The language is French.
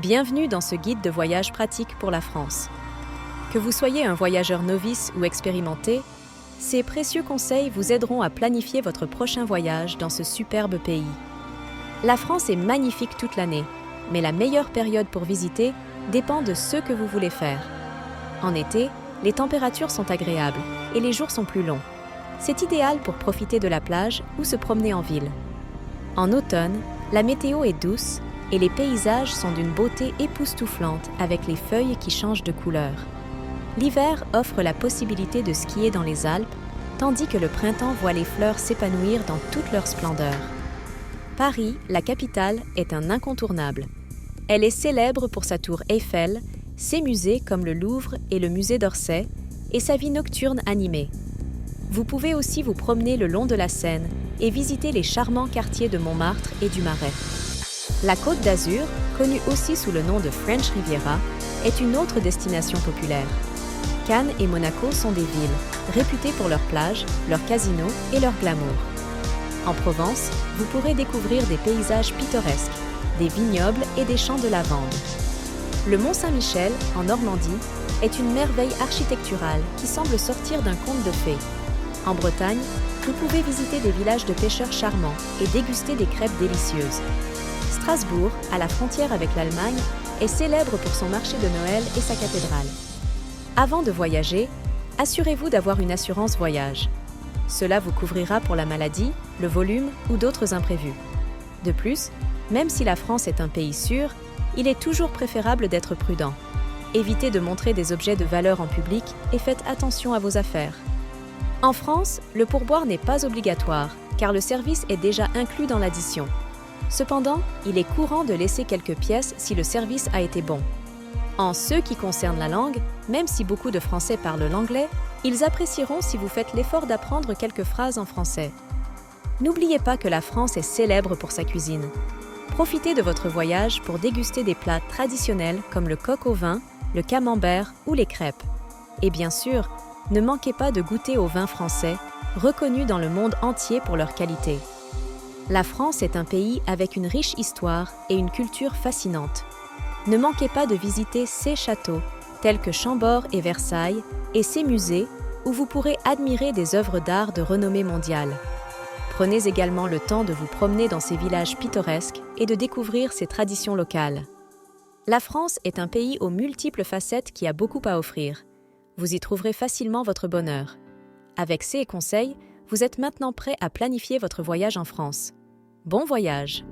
Bienvenue dans ce guide de voyage pratique pour la France. Que vous soyez un voyageur novice ou expérimenté, ces précieux conseils vous aideront à planifier votre prochain voyage dans ce superbe pays. La France est magnifique toute l'année, mais la meilleure période pour visiter dépend de ce que vous voulez faire. En été, les températures sont agréables et les jours sont plus longs. C'est idéal pour profiter de la plage ou se promener en ville. En automne, la météo est douce et les paysages sont d'une beauté époustouflante avec les feuilles qui changent de couleur. L'hiver offre la possibilité de skier dans les Alpes, tandis que le printemps voit les fleurs s'épanouir dans toute leur splendeur. Paris, la capitale, est un incontournable. Elle est célèbre pour sa tour Eiffel, ses musées comme le Louvre et le musée d'Orsay, et sa vie nocturne animée. Vous pouvez aussi vous promener le long de la Seine et visiter les charmants quartiers de Montmartre et du Marais. La Côte d'Azur, connue aussi sous le nom de French Riviera, est une autre destination populaire. Cannes et Monaco sont des villes réputées pour leurs plages, leurs casinos et leur glamour. En Provence, vous pourrez découvrir des paysages pittoresques, des vignobles et des champs de lavande. Le Mont-Saint-Michel, en Normandie, est une merveille architecturale qui semble sortir d'un conte de fées. En Bretagne, vous pouvez visiter des villages de pêcheurs charmants et déguster des crêpes délicieuses. Strasbourg, à la frontière avec l'Allemagne, est célèbre pour son marché de Noël et sa cathédrale. Avant de voyager, assurez-vous d'avoir une assurance voyage. Cela vous couvrira pour la maladie, le volume ou d'autres imprévus. De plus, même si la France est un pays sûr, il est toujours préférable d'être prudent. Évitez de montrer des objets de valeur en public et faites attention à vos affaires. En France, le pourboire n'est pas obligatoire, car le service est déjà inclus dans l'addition. Cependant, il est courant de laisser quelques pièces si le service a été bon. En ce qui concerne la langue, même si beaucoup de Français parlent l'anglais, ils apprécieront si vous faites l'effort d'apprendre quelques phrases en français. N'oubliez pas que la France est célèbre pour sa cuisine. Profitez de votre voyage pour déguster des plats traditionnels comme le coq au vin, le camembert ou les crêpes. Et bien sûr, ne manquez pas de goûter au vin français, reconnu dans le monde entier pour leur qualité. La France est un pays avec une riche histoire et une culture fascinante. Ne manquez pas de visiter ses châteaux, tels que Chambord et Versailles, et ses musées, où vous pourrez admirer des œuvres d'art de renommée mondiale. Prenez également le temps de vous promener dans ces villages pittoresques et de découvrir ses traditions locales. La France est un pays aux multiples facettes qui a beaucoup à offrir. Vous y trouverez facilement votre bonheur. Avec ces conseils, vous êtes maintenant prêt à planifier votre voyage en France. Bon voyage!